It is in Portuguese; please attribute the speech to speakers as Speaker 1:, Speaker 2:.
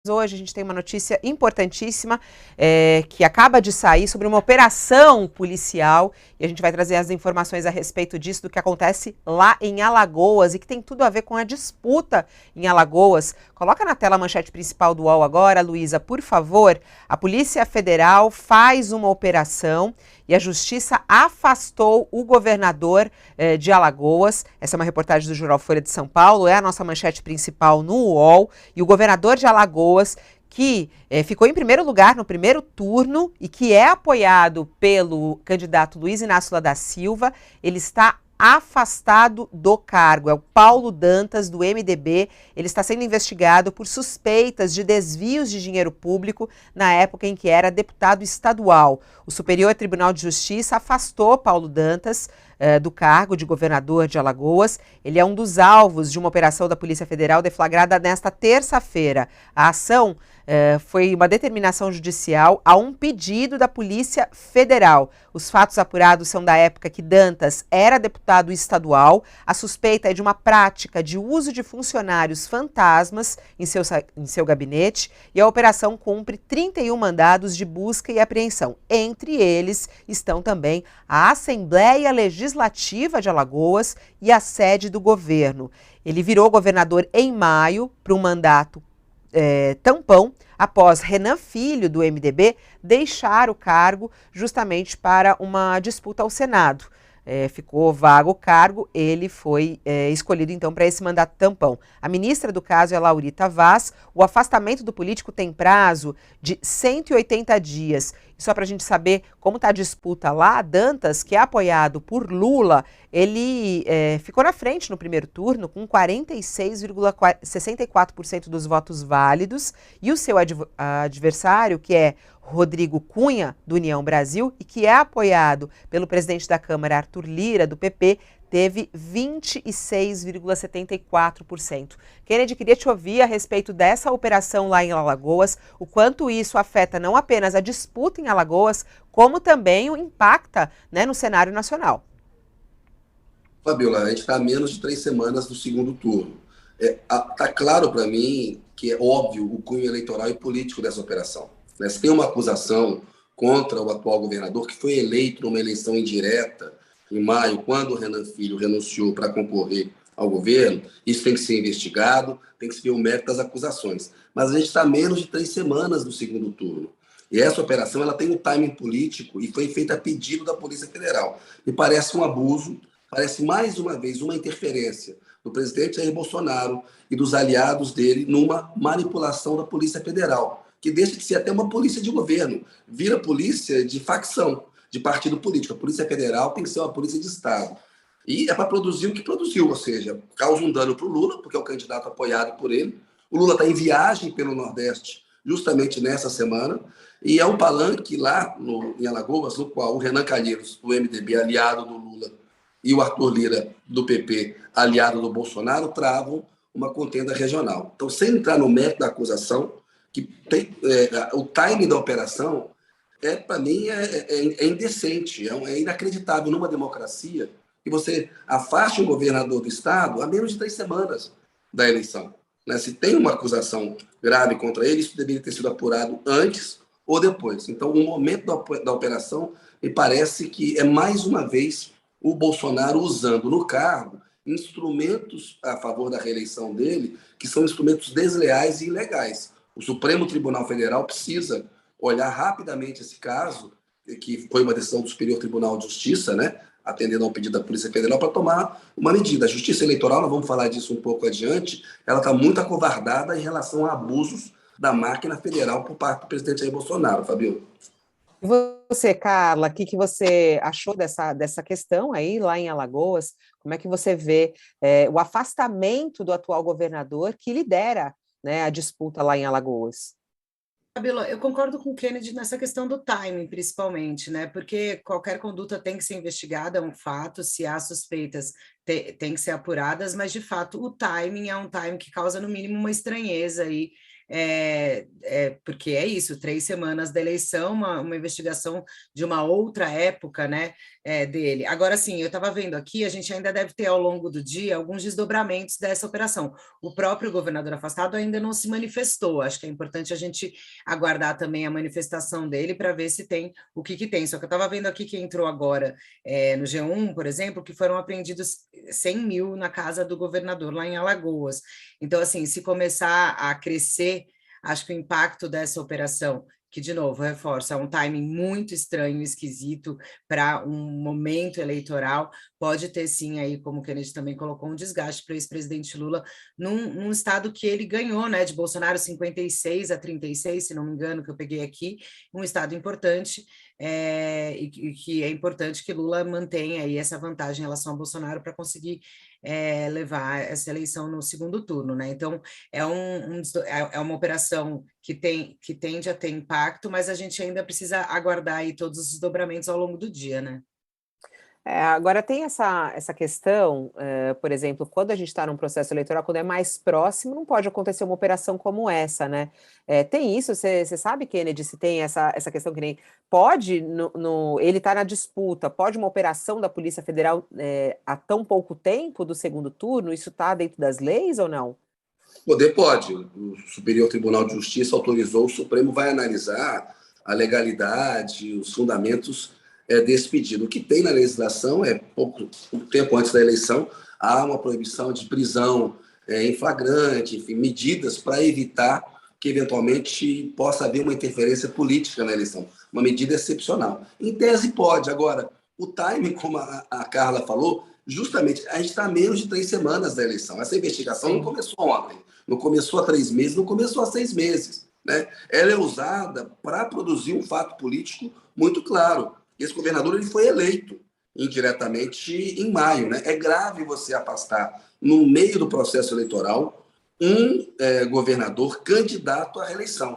Speaker 1: Hoje a gente tem uma notícia importantíssima que acaba de sair sobre uma operação policial e a gente vai trazer as informações a respeito disso, do que acontece lá em Alagoas e que tem tudo a ver com a disputa em Alagoas. Coloca na tela a manchete principal do UOL agora, Luísa, por favor. A Polícia Federal faz uma operação e a Justiça afastou o governador de Alagoas. Essa é uma reportagem do jornal Folha de São Paulo, é a nossa manchete principal no UOL. E o governador de Alagoas, que ficou em primeiro lugar no primeiro turno e que é apoiado pelo candidato Luiz Inácio Lula da Silva, ele está afastado do cargo. É o Paulo Dantas, do MDB. Ele está sendo investigado por suspeitas de desvios de dinheiro público na época em que era deputado estadual. O Superior Tribunal de Justiça afastou Paulo Dantas do cargo de governador de Alagoas. Ele é um dos alvos de uma operação da Polícia Federal deflagrada nesta terça-feira. A ação foi uma determinação judicial a um pedido da Polícia Federal. Os fatos apurados são da época que Dantas era deputado estadual. A suspeita é de uma prática de uso de funcionários fantasmas em seu gabinete e a operação cumpre 31 mandados de busca e apreensão. Entre eles estão também a Assembleia Legislativa de Alagoas e a sede do governo. Ele virou governador em maio para um mandato tampão, após Renan Filho, do MDB, deixar o cargo justamente para uma disputa ao Senado. Ficou vago o cargo, ele foi escolhido então para esse mandato tampão. A ministra do caso é Laurita Vaz. O afastamento do político tem prazo de 180 dias. E só para a gente saber como está a disputa lá, Dantas, que é apoiado por Lula, ele ficou na frente no primeiro turno com 46,64% dos votos válidos, e o seu adversário, que é Rodrigo Cunha, do União Brasil, e que é apoiado pelo presidente da Câmara, Arthur Lira, do PP, teve 26,74%. Kennedy, queria te ouvir a respeito dessa operação lá em Alagoas, o quanto isso afeta não apenas a disputa em Alagoas, como também o impacta, no cenário nacional.
Speaker 2: Fabiola, a gente está a menos de 3 semanas do segundo turno. Está claro para mim que é óbvio o cunho eleitoral e político dessa operação. Se tem uma acusação contra o atual governador, que foi eleito numa eleição indireta em maio, quando o Renan Filho renunciou para concorrer ao governo, isso tem que ser investigado, tem que se ver o mérito das acusações. Mas a gente está a menos de 3 semanas do segundo turno. E essa operação ela tem um timing político e foi feita a pedido da Polícia Federal. Me parece um abuso, parece mais uma vez uma interferência do presidente Jair Bolsonaro e dos aliados dele numa manipulação da Polícia Federal, que deixa de ser até uma polícia de governo, vira polícia de facção, de partido político. A Polícia Federal tem que ser uma polícia de Estado. E é para produzir o que produziu, ou seja, causa um dano para o Lula, porque é o candidato apoiado por ele. O Lula está em viagem pelo Nordeste justamente nessa semana, e é um palanque lá em Alagoas, no qual o Renan Calheiros, do MDB, aliado do Lula, e o Arthur Lira, do PP, aliado do Bolsonaro, travam uma contenda regional. Então, sem entrar no mérito da acusação, que tem, o timing da operação, para mim, é indecente, é inacreditável numa democracia que você afaste um governador do Estado a menos de 3 semanas da eleição. Se tem uma acusação grave contra ele, isso deveria ter sido apurado antes ou depois. Então, o momento da operação me parece que é, mais uma vez, o Bolsonaro usando no cargo instrumentos a favor da reeleição dele, que são instrumentos desleais e ilegais. O Supremo Tribunal Federal precisa olhar rapidamente esse caso, que foi uma decisão do Superior Tribunal de Justiça, atendendo a um pedido da Polícia Federal, para tomar uma medida. A Justiça Eleitoral, nós vamos falar disso um pouco adiante, ela está muito acovardada em relação a abusos da máquina federal por parte do presidente Jair Bolsonaro, Fabiola.
Speaker 1: E você, Carla, o que você achou dessa questão aí lá em Alagoas? Como é que você vê o afastamento do atual governador que lidera a disputa lá em Alagoas?
Speaker 3: Fabiola, eu concordo com o Kennedy nessa questão do timing, principalmente, porque qualquer conduta tem que ser investigada, é um fato, se há suspeitas, tem que ser apuradas, mas, de fato, o timing é um timing que causa, no mínimo, uma estranheza aí porque é isso, 3 semanas da eleição, uma investigação de uma outra época, né, dele. Agora, sim, eu estava vendo aqui, a gente ainda deve ter ao longo do dia alguns desdobramentos dessa operação. O próprio governador afastado ainda não se manifestou, acho que é importante a gente aguardar também a manifestação dele para ver se tem o que tem. Só que eu estava vendo aqui que entrou agora no G1, por exemplo, que foram apreendidos 100 mil na casa do governador lá em Alagoas. Então, assim, se começar a crescer, acho que o impacto dessa operação, que, de novo, reforça, é um timing muito estranho, esquisito para um momento eleitoral, pode ter, sim, aí, como o Kennedy também colocou, um desgaste para o ex-presidente Lula num estado que ele ganhou, né, de Bolsonaro 56-36, se não me engano, que eu peguei aqui, um estado importante, e que é importante que Lula mantenha aí essa vantagem em relação a Bolsonaro para conseguir levar essa eleição no segundo turno, né? Então, é uma operação que tende a ter impacto, mas a gente ainda precisa aguardar aí todos os desdobramentos ao longo do dia, né?
Speaker 1: Agora tem essa questão, por exemplo, quando a gente está num processo eleitoral, quando é mais próximo, não pode acontecer uma operação como essa, né? Tem isso, você sabe, Kennedy, se tem essa questão que nem pode, ele está na disputa, pode uma operação da Polícia Federal há tão pouco tempo do segundo turno, isso está dentro das leis ou não?
Speaker 2: Poder pode. O Superior Tribunal de Justiça autorizou, o Supremo vai analisar a legalidade, os fundamentos desse pedido. O que tem na legislação pouco tempo antes da eleição, há uma proibição de prisão em flagrante, enfim, medidas para evitar que, eventualmente, possa haver uma interferência política na eleição. Uma medida excepcional. Em tese, pode. Agora, o timing, como a Carla falou, justamente, a gente está a menos de 3 semanas da eleição. Essa investigação não começou ontem, não começou há 3 meses, não começou há 6 meses. Né? Ela é usada para produzir um fato político muito claro. Esse governador ele foi eleito indiretamente em maio. Né? É grave você afastar, no meio do processo eleitoral, um governador candidato à reeleição.